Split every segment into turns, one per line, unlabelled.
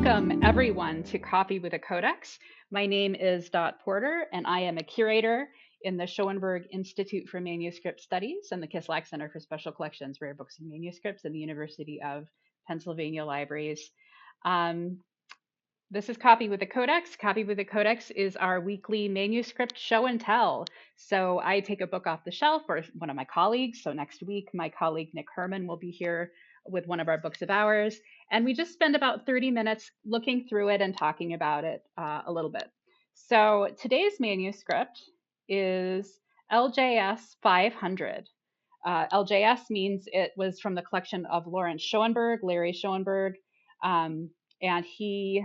Welcome, everyone, to Coffee with a Codex. My name is Dot Porter, and I am a curator in the Schoenberg Institute for Manuscript Studies and the Kislak Center for Special Collections, Rare Books and Manuscripts in the University of Pennsylvania Libraries. This is Copy with a Codex. Copy with a Codex is our weekly manuscript show and tell. So I take a book off the shelf, or one of my colleagues. So next week, my colleague Nick Herman will be here with one of our books of ours. And we just spend about 30 minutes looking through it and talking about it a little bit. So today's manuscript is LJS 500. LJS means it was from the collection of Lawrence Schoenberg, Larry Schoenberg, and he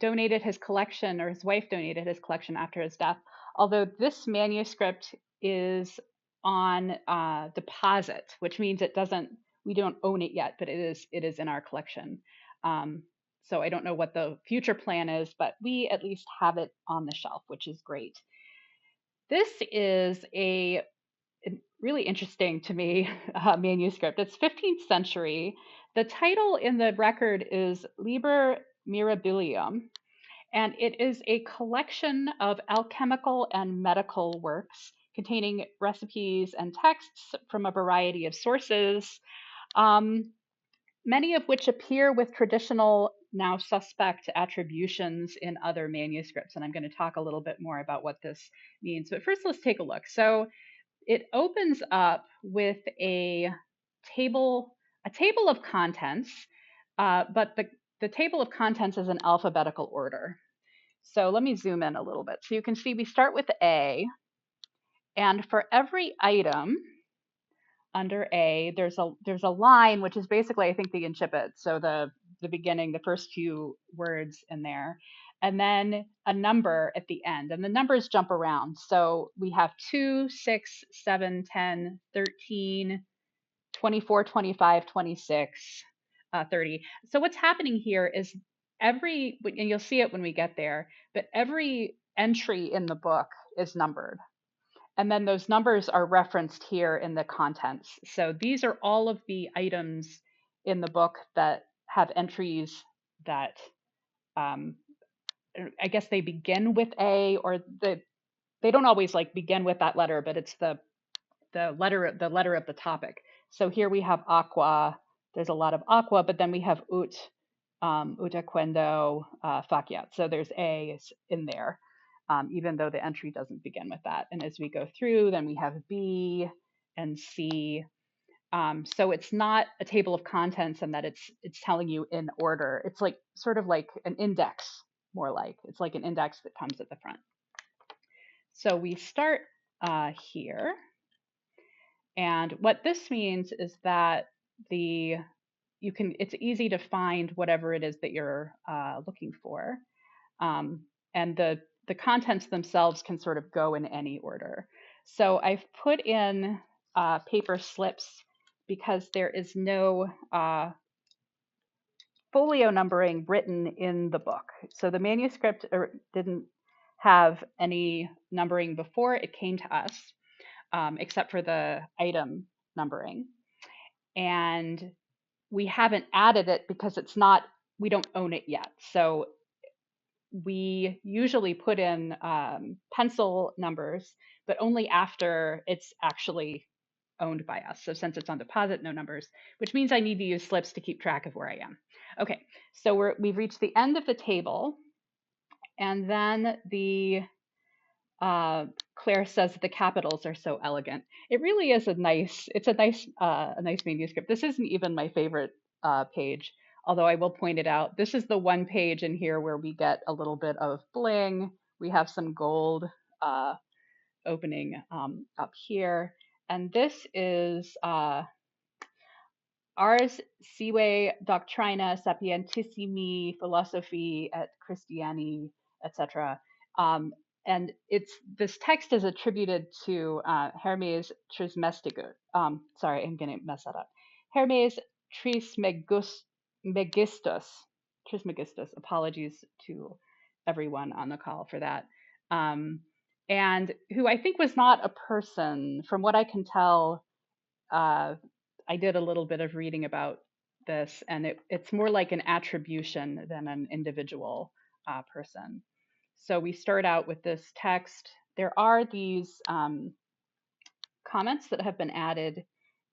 donated his collection, or his wife donated his collection after his death. Although this manuscript is on deposit, which means we don't own it yet, but it is in our collection. So I don't know what the future plan is, but we at least have it on the shelf, which is great. This is a really interesting to me manuscript. It's 15th century. The title in the record is Liber Mirabilium, and it is a collection of alchemical and medical works containing recipes and texts from a variety of sources, many of which appear with traditional, now suspect attributions in other manuscripts. And I'm going to talk a little bit more about what this means. But first, let's take a look. So it opens up with a table of contents, but the table of contents is in alphabetical order. So let me zoom in a little bit. So you can see we start with A, and for every item under A, there's a line, which is basically, I think, the incipit. So the beginning, the first few words in there, and then a number at the end. And the numbers jump around. So we have 2, 6, 7, 10, 13, 24, 25, 26, 30. So what's happening here is and you'll see it when we get there, but every entry in the book is numbered. And then those numbers are referenced here in the contents. So these are all of the items in the book that have entries that I guess they begin with A, or they don't always like begin with that letter, but it's the letter of the topic. So here we have aqua. There's a lot of aqua, but then we have utaquendo, faciat. So there's A in there, even though the entry doesn't begin with that. And as we go through, then we have B and C. So it's not a table of contents in that it's telling you in order. It's like sort of like an index, more like. It's like an index that comes at the front. So we start here. And what this means is that it's easy to find whatever it is that you're looking for. And the contents themselves can sort of go in any order. So I've put in paper slips because there is no folio numbering written in the book. So the manuscript didn't have any numbering before it came to us, except for the item numbering. And we haven't added it because we don't own it yet. So we usually put in pencil numbers, but only after it's actually owned by us. So since it's on deposit, no numbers, which means I need to use slips to keep track of where I am. Okay, so we've reached the end of the table, and then Claire says the capitals are so elegant. It really is a nice manuscript. This isn't even my favorite page, although I will point it out. This is the one page in here where we get a little bit of bling. We have some gold opening up here. And this is Ars Sive Doctrina Sapientissimi Philosophi et Christiani, etc. And this text is attributed to Hermes Trismegistus. Sorry, I'm going to mess that up. Hermes Trismegistus. Trismegistus. Apologies to everyone on the call for that. And who I think was not a person. From what I can tell, I did a little bit of reading about this, and it's more like an attribution than an individual person. So we start out with this text. There are these comments that have been added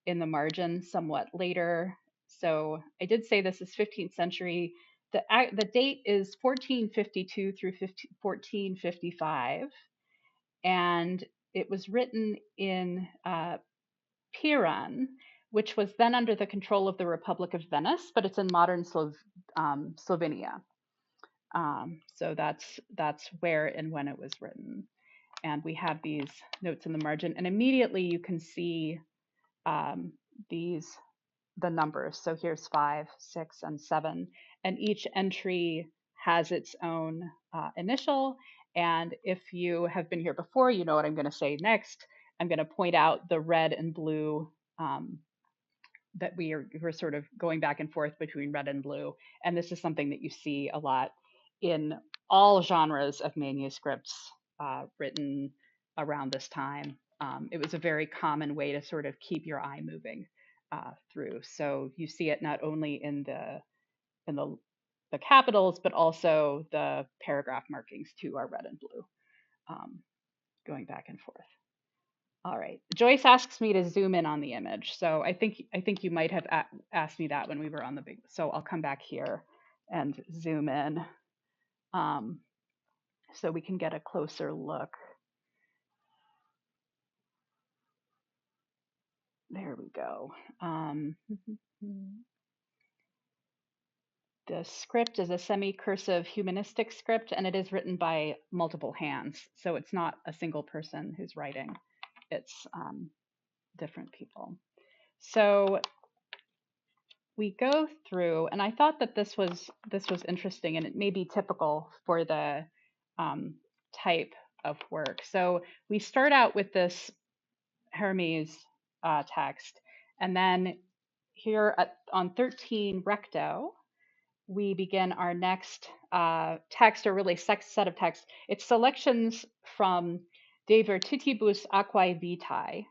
in the margin somewhat later. So I did say this is 15th century. The date is 1452 through 1455, and it was written in Piran, which was then under the control of the Republic of Venice, but it's in modern Slovenia. So that's where and when it was written. And we have these notes in the margin, and immediately you can see the numbers. So here's 5, 6, and 7, and each entry has its own initial. And if you have been here before, you know what I'm going to say next. I'm going to point out the red and blue that we're sort of going back and forth between red and blue. And this is something that you see a lot in all genres of manuscripts written around this time. It was a very common way to sort of keep your eye moving through. So you see it not only in the capitals, but also the paragraph markings too are red and blue, going back and forth. All right. Joyce asks me to zoom in on the image. So I think you might have asked me that when we were on the big. So I'll come back here and zoom in, so we can get a closer look. There we go. The script is a semi-cursive humanistic script, and it is written by multiple hands. So it's not a single person who's writing. It's different people. So we go through, and I thought that this was interesting, and it may be typical for the type of work. So we start out with this Hermes text, and then here on 13 recto, we begin our next text, or really set of texts. It's selections from De Virtutibus Aquae Vitae,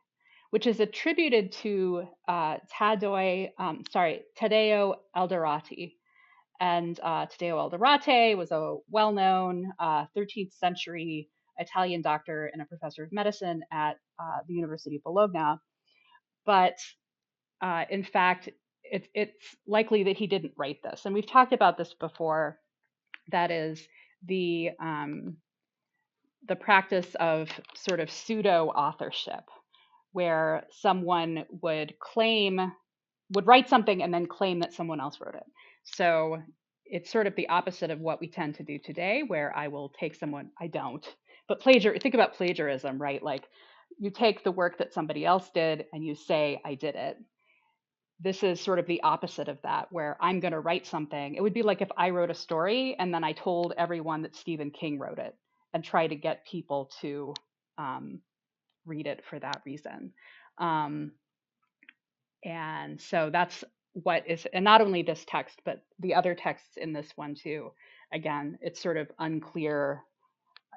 which is attributed to Taddeo Alderati. And Taddeo Alderati was a well-known 13th century Italian doctor and a professor of medicine at the University of Bologna. But in fact, it's likely that he didn't write this. And we've talked about this before. That is the practice of sort of pseudo authorship, where someone would write something and then claim that someone else wrote it. So it's sort of the opposite of what we tend to do today, where I will take someone, I don't, but think about plagiarism, right? Like you take the work that somebody else did and you say, I did it. This is sort of the opposite of that, where I'm going to write something. It would be like if I wrote a story and then I told everyone that Stephen King wrote it and try to get people to read it for that reason. And so that's what is, and not only this text, but the other texts in this one too. Again, it's sort of unclear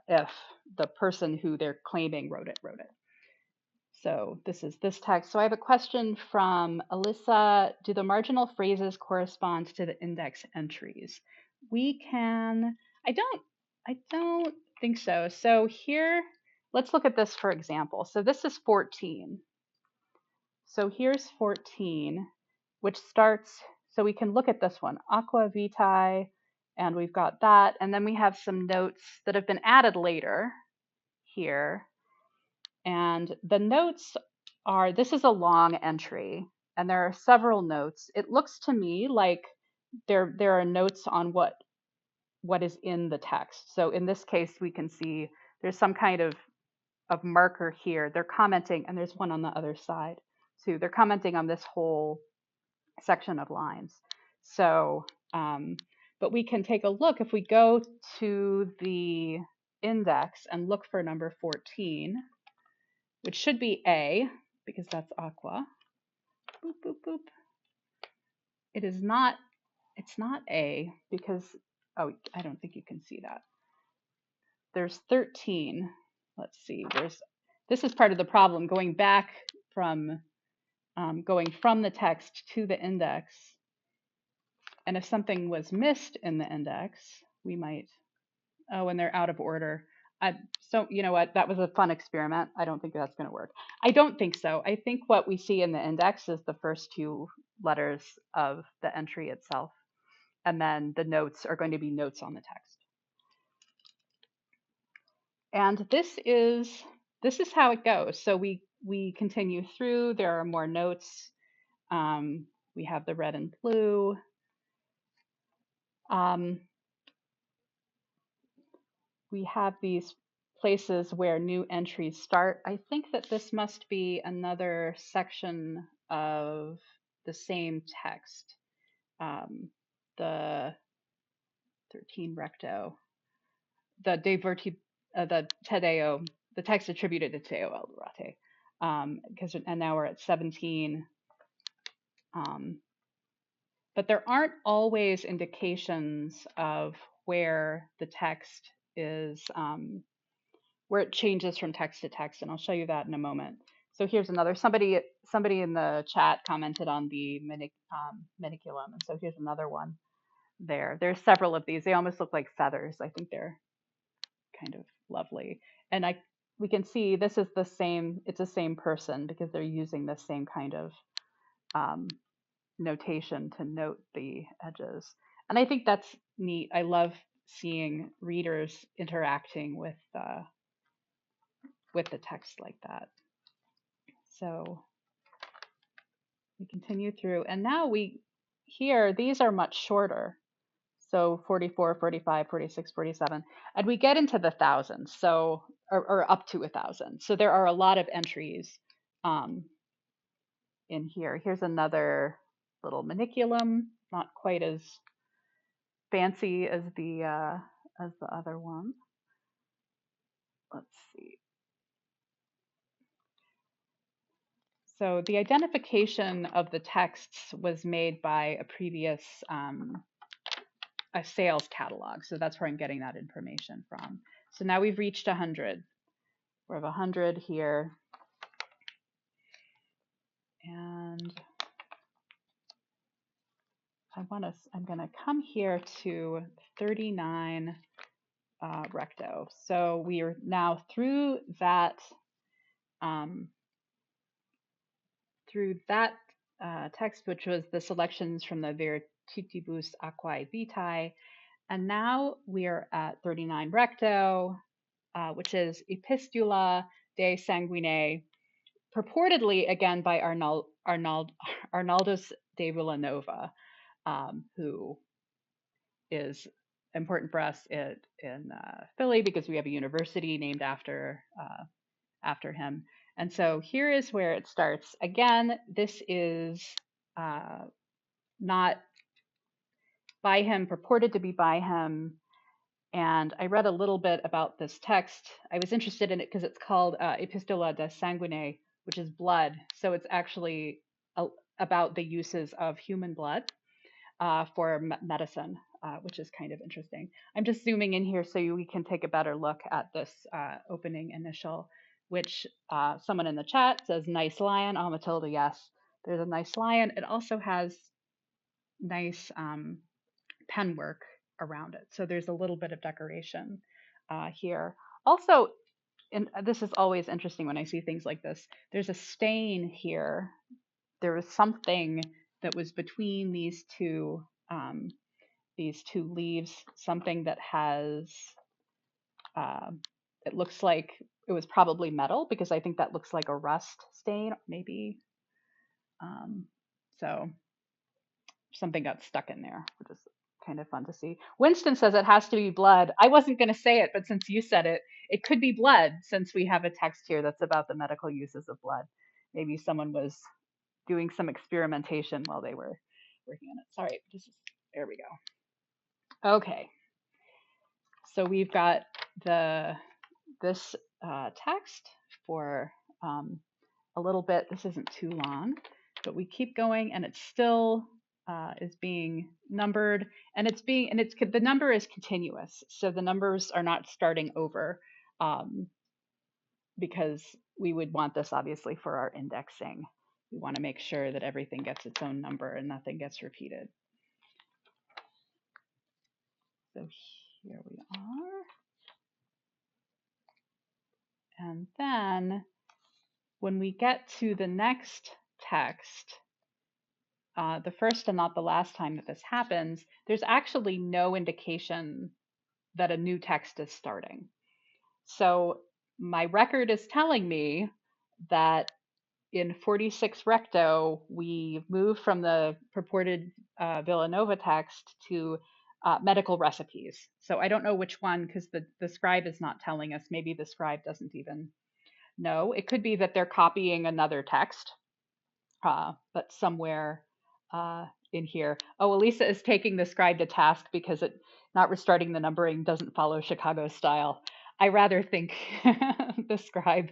if the person who they're claiming wrote it. So this is this text. So I have a question from Alyssa. Do the marginal phrases correspond to the index entries? I don't think so. So here, let's look at this for example. So this is 14. So here's 14, which starts, so we can look at this one, aqua vitae, and we've got that. And then we have some notes that have been added later here. And the notes are, this is a long entry, and there are several notes. It looks to me like there are notes on what is in the text. So in this case, we can see there's some kind of marker here. They're commenting, and there's one on the other side too. They're commenting on this whole section of lines. So, but we can take a look if we go to the index and look for number 14, which should be A, because that's aqua. Boop, boop, boop. It is not, it's not A, because, oh, I don't think you can see that. There's 13. Let's see, this is part of the problem, going back from, going from the text to the index. And if something was missed in the index, we might, oh, and they're out of order. So you know what? That was a fun experiment. I don't think that's going to work. I don't think so. I think what we see in the index is the first two letters of the entry itself, and then the notes are going to be notes on the text. And this is how it goes. So we continue through. There are more notes. We have the red and blue. We have these places where new entries start. I think that this must be another section of the same text, the 13 recto, the the Tedeo, the text attributed to Teo El Durate. And now we're at 17. But there aren't always indications of where the text is, where it changes from text to text, and I'll show you that in a moment. So here's another, somebody in the chat commented on the maniculum, and so here's another one there. There's several of these. They almost look like feathers. I think they're kind of lovely. And we can see this is the same, it's the same person because they're using the same kind of notation to note the edges. And I think that's neat. I love seeing readers interacting with the text like that. So we continue through, and now here, these are much shorter. So 44, 45, 46, 47, and we get into the thousands, so, or up to 1,000. So there are a lot of entries in here. Here's another little maniculum, not quite as fancy as the other one. Let's see. So the identification of the texts was made by a previous a sales catalog. So that's where I'm getting that information from. So now we've reached 100. We have 100 here. And I'm going to come here to 39 recto. So we are now through that text, which was the selections from the Virtutibus Aquae Vitae. And now we are at 39 recto, which is Epistula de Sanguine, purportedly again by Arnaldus de Villanova, who is important for us in Philly because we have a university named after him. And so here is where it starts. Again, this is not by him, purported to be by him. And I read a little bit about this text. I was interested in it because it's called Epistola de Sanguine, which is blood. So it's actually about the uses of human blood for medicine, which is kind of interesting. I'm just zooming in here so we can take a better look at this opening initial, which someone in the chat says, nice lion. Oh, Matilda, yes, there's a nice lion. It also has nice pen work around it. So there's a little bit of decoration here. Also, and this is always interesting when I see things like this, there's a stain here. There was something that was between these two leaves, something that has, it looks like it was probably metal because I think that looks like a rust stain, maybe. So something got stuck in there, which is kind of fun to see. Winston says it has to be blood. I wasn't going to say it, but since you said it, it could be blood since we have a text here that's about the medical uses of blood. Maybe someone was doing some experimentation while they were working on it. Sorry, there we go. Okay. So we've got this text for a little bit. This isn't too long, but we keep going, and it's still is being numbered, and the number is continuous. So the numbers are not starting over because we would want this obviously for our indexing. We want to make sure that everything gets its own number and nothing gets repeated. So here we are. And then when we get to the next text, the first and not the last time that this happens, there's actually no indication that a new text is starting. So my record is telling me that in 46 recto, we move from the purported Villanova text to medical recipes. So I don't know which one because the scribe is not telling us. Maybe the scribe doesn't even know. It could be that they're copying another text, but somewhere in here. Oh, Elisa is taking the scribe to task because it not restarting the numbering doesn't follow Chicago style. I rather think the scribe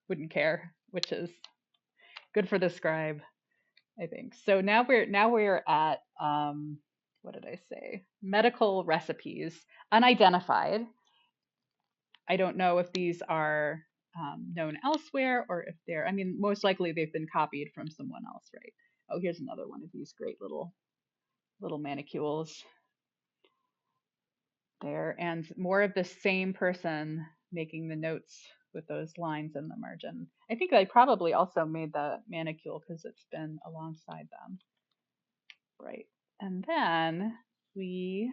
wouldn't care, which is good for the scribe, I think. So now we're at what did I say? Medical recipes, unidentified. I don't know if these are known elsewhere or if they're. I mean, most likely they've been copied from someone else, right? Oh, here's another one of these great little manicules there, and more of the same person making the notes with those lines in the margin. I think I probably also made the manicule because it's been alongside them. Right. And then we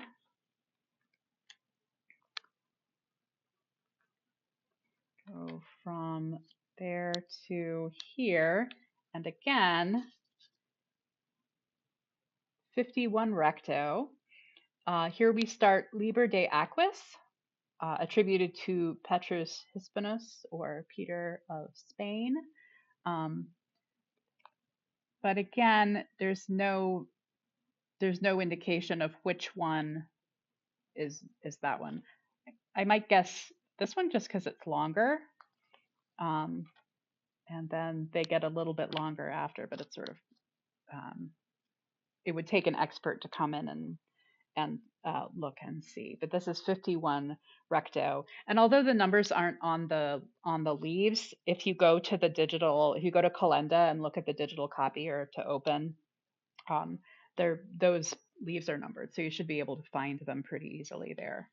go from there to here. And again, 51 recto. Here we start Liber de Aquis, attributed to Petrus Hispanus or Peter of Spain. But again, there's no indication of which one is that one. I might guess this one just because it's longer. And then they get a little bit longer after, but it's sort of it would take an expert to come in and look and see. But this is 51 recto, and although the numbers aren't on the leaves, if you go to Calenda and look at the digital copy or to open, those leaves are numbered, so you should be able to find them pretty easily there.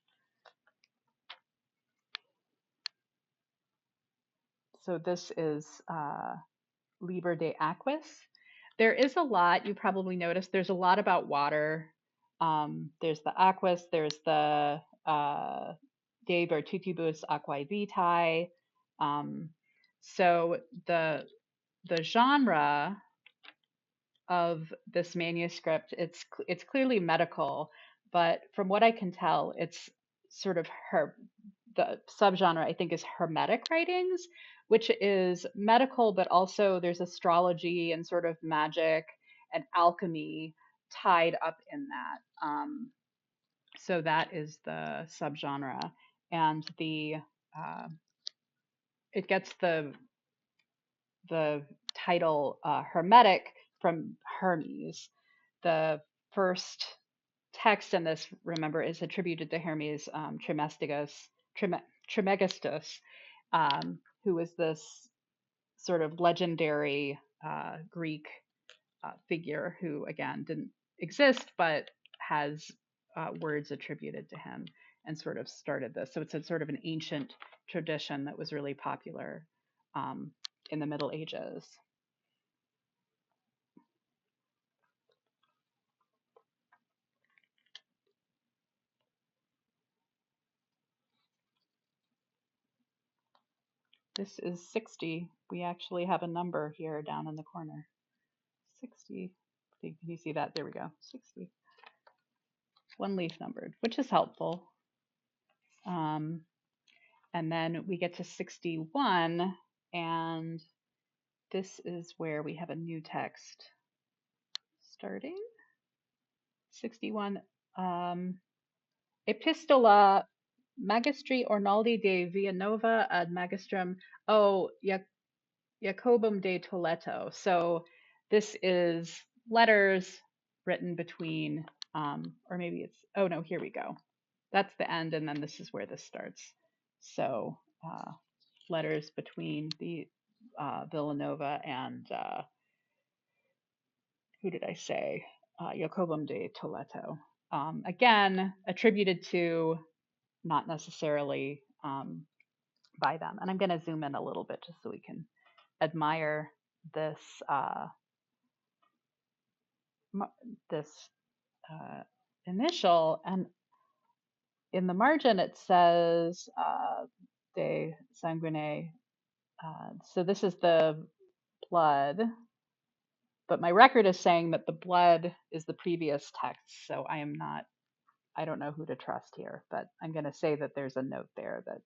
So this is Liber de Aquis. There is a lot, you probably noticed, there's a lot about water. There's the aquis, there's the De Virtutibus Aquae Vitae. So the genre of this manuscript, it's clearly medical, but from what I can tell, it's sort of the subgenre I think is Hermetic writings, which is medical, but also there's astrology and sort of magic and alchemy tied up in that. So that is the subgenre, and it gets the title Hermetic from Hermes. The first text in this, remember, is attributed to Hermes Trismegistus, who was this sort of legendary Greek figure who, again, didn't exist, but has words attributed to him and sort of started this. So it's a sort of an ancient tradition that was really popular in the Middle Ages. This is 60. We actually have a number here down in the corner. 60. Can you see that? There we go. 60. One leaf numbered, which is helpful. And then we get to 61, and this is where we have a new text starting. 61. Epistola Magistri Ornaldi de Villanova ad Magistrum Jacobum de Toledo. So this is letters written between, or maybe it's, oh no, here we go. That's the end, and then this is where this starts. So letters between the Villanova and who did I say? Jacobum de Toledo. again, attributed to, not necessarily by them. And I'm going to zoom in a little bit just so we can admire this this initial. And in the margin it says de sanguine. So this is the blood, but my record is saying that the blood is the previous text. So I don't know who to trust here, but I'm going to say that there's a note there that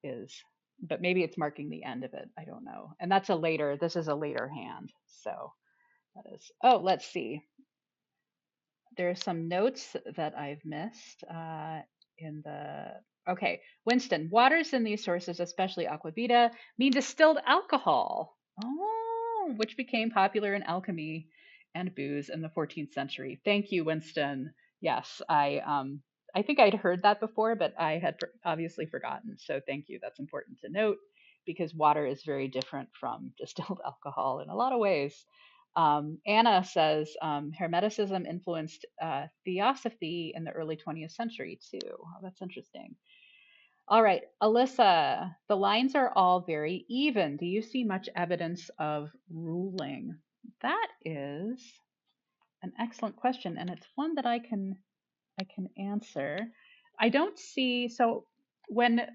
is, but maybe it's marking the end of it. I don't know. And this is a later hand. So that is, oh, let's see. There are some notes that I've missed in the, okay. Winston, waters in these sources, especially aquavita, mean distilled alcohol. Oh, which became popular in alchemy and booze in the 14th century. Thank you, Winston. Yes, I think I'd heard that before, but I had obviously forgotten. So thank you. That's important to note because water is very different from distilled alcohol in a lot of ways. Anna says Hermeticism influenced theosophy in the early 20th century too. Oh, that's interesting. All right, Alyssa, the lines are all very even. Do you see much evidence of ruling? That is an excellent question, and it's one that I can answer. I don't see, so when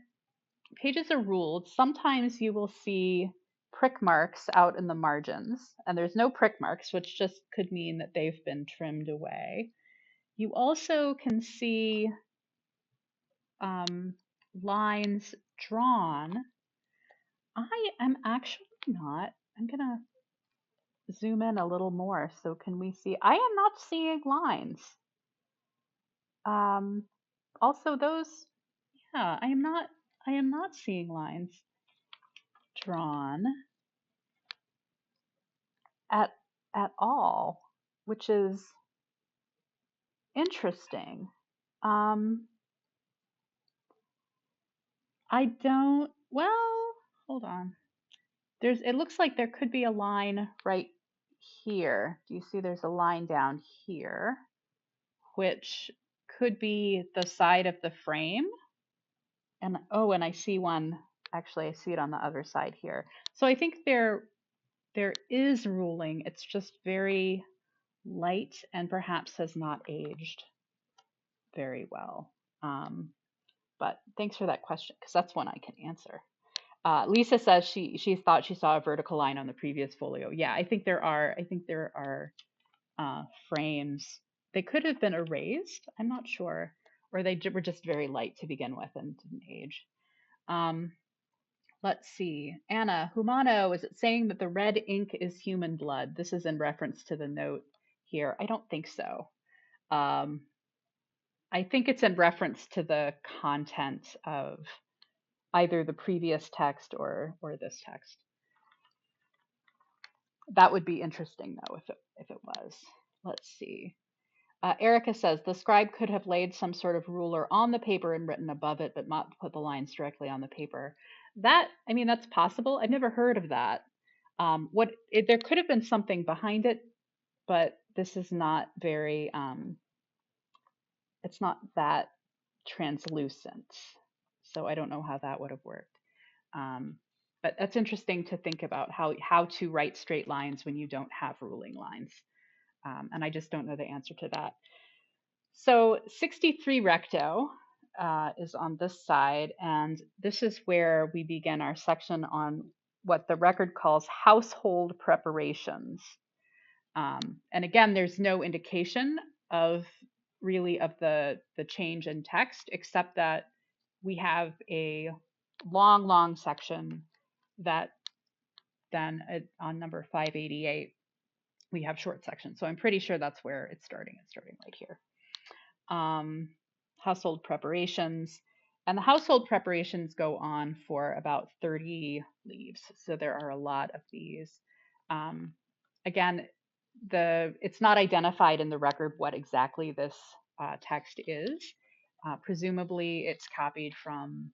pages are ruled, sometimes you will see prick marks out in the margins, and there's no prick marks, which just could mean that they've been trimmed away. You also can see lines drawn. I am actually not, I'm gonna zoom in a little more. So can we see, I am not seeing lines. Also those, yeah, I am not seeing lines drawn at all, which is interesting. I don't, well, hold on. It looks like there could be a line right here. Do you see there's a line down here, which could be the side of the frame? And oh, and I see one, actually I see it on the other side here. So I think there is ruling. It's just very light and perhaps has not aged very well. But thanks for that question, because that's one I can answer. Lisa says she thought she saw a vertical line on the previous folio. Yeah, I think there are frames. They could have been erased. I'm not sure, or they were just very light to begin with and didn't age. Let's see. Anna, Humano, is it saying that the red ink is human blood? This is in reference to the note here. I don't think so. I think it's in reference to the content of either the previous text or this text. That would be interesting though if it was. Let's see. Erica says the scribe could have laid some sort of ruler on the paper and written above it, but not put the lines directly on the paper. I mean, that's possible. I've never heard of that. There could have been something behind it, but this is not very. It's not that translucent, so I don't know how that would have worked. But that's interesting to think about how to write straight lines when you don't have ruling lines. And I just don't know the answer to that. So 63 recto is on this side, and this is where we begin our section on what the record calls household preparations. And again, there's no indication of the change in text, except that we have a long section that then on number 588, we have short sections. So I'm pretty sure that's where it's starting. It's starting right here. Household preparations. And the household preparations go on for about 30 leaves. So there are a lot of these. Again, it's not identified in the record what exactly this text is. Presumably it's copied from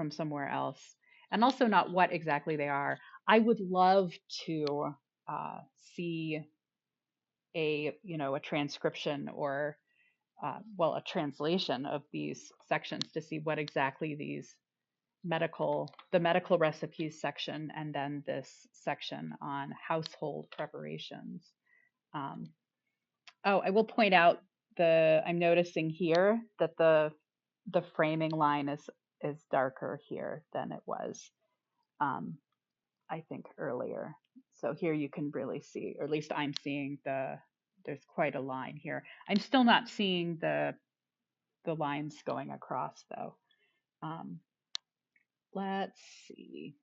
somewhere else, and also not what exactly they are. I would love to see a transcription or well, a translation of these sections to see what exactly these the medical recipes section, and then this section on household preparations. Oh, I will point out I'm noticing here that the framing line is darker here than it was, I think, earlier. So here you can really see, or at least I'm seeing there's quite a line here. I'm still not seeing the lines going across though. Let's see.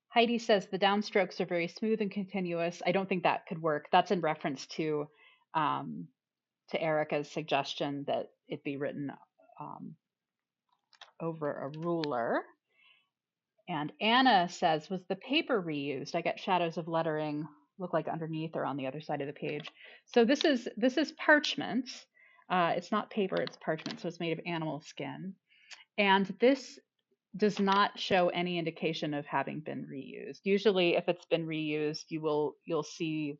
Heidi says the downstrokes are very smooth and continuous. I don't think that could work. That's in reference to Erica's suggestion that it be written over a ruler. And Anna says, was the paper reused? I get shadows of lettering look like underneath or on the other side of the page. So this is parchment. It's not paper, it's parchment, so it's made of animal skin. And this does not show any indication of having been reused. Usually if it's been reused, you'll see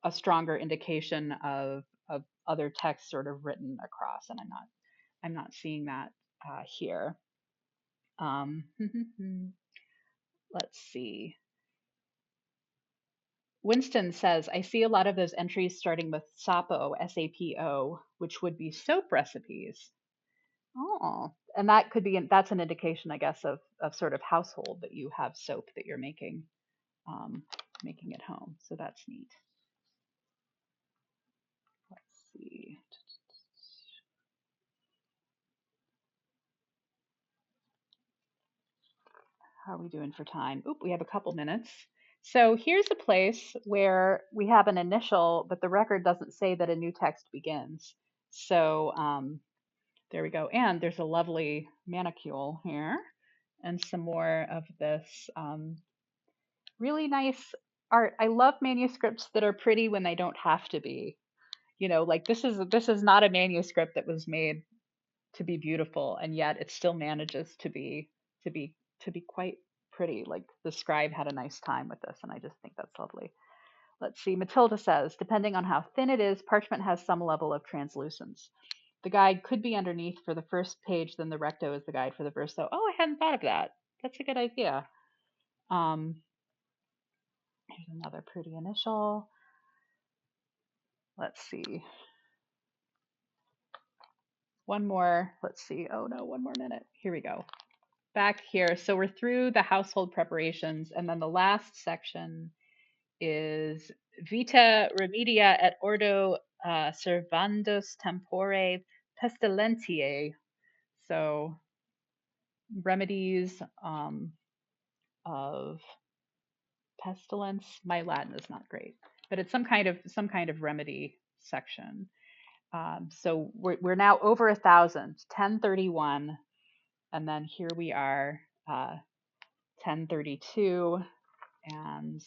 a stronger indication of other text sort of written across, and I'm not seeing that here. Let's see. Winston says, I see a lot of those entries starting with SAPO, S-A-P-O, which would be soap recipes. Oh, and that's an indication, I guess, of sort of household, that you have soap that you're making at home. So that's neat. Let's see. How are we doing for time? Oop, we have a couple minutes. So here's a place where we have an initial, but the record doesn't say that a new text begins. So there we go. And there's a lovely manicule here and some more of this really nice art. I love manuscripts that are pretty when they don't have to be. Like this is not a manuscript that was made to be beautiful, and yet it still manages to be quite pretty. Like the scribe had a nice time with this, and I just think that's lovely. Let's see. Matilda says, depending on how thin it is, parchment has some level of translucence. The guide could be underneath for the first page, then the recto is the guide for the verso. Oh, I hadn't thought of that. That's a good idea. Here's another pretty initial. Let's see. One more. Let's see. Oh no, one more minute. Here we go. Back here. So we're through the household preparations, and then the last section is Vita Remedia et Ordo Servandus Tempore Pestilentiae. So remedies of pestilence. My Latin is not great, but it's some kind of remedy section. So we're now over 1,000, 1031, and then here we are, 1032, and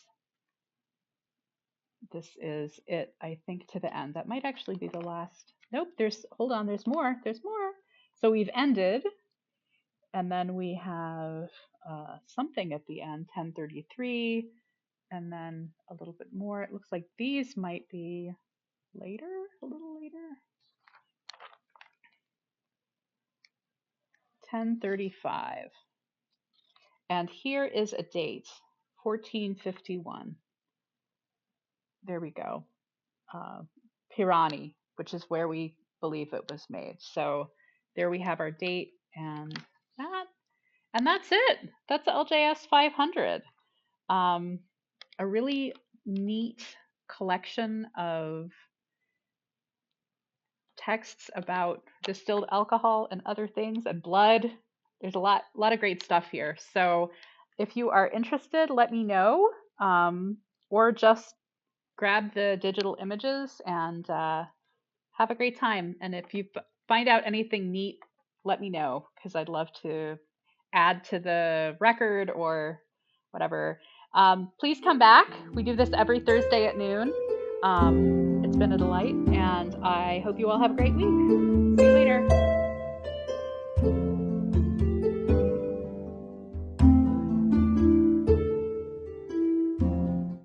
this is it, I think, to the end. That might actually be the last. Nope, hold on, there's more. So we've ended, and then we have something at the end, 1033, and then a little bit more. It looks like these might be later, a little later. 1035. And here is a date, 1451. There we go. Pirani, which is where we believe it was made. So there we have our date, and that's it. That's LJS 500. A really neat collection of texts about distilled alcohol and other things, and blood. There's a lot of great stuff here. So if you are interested, let me know, or just grab the digital images and have a great time. And if you find out anything neat, let me know, because I'd love to add to the record or whatever. Please come back. We do this every Thursday at noon. It's been a delight, and I hope you all have a great week. See you later.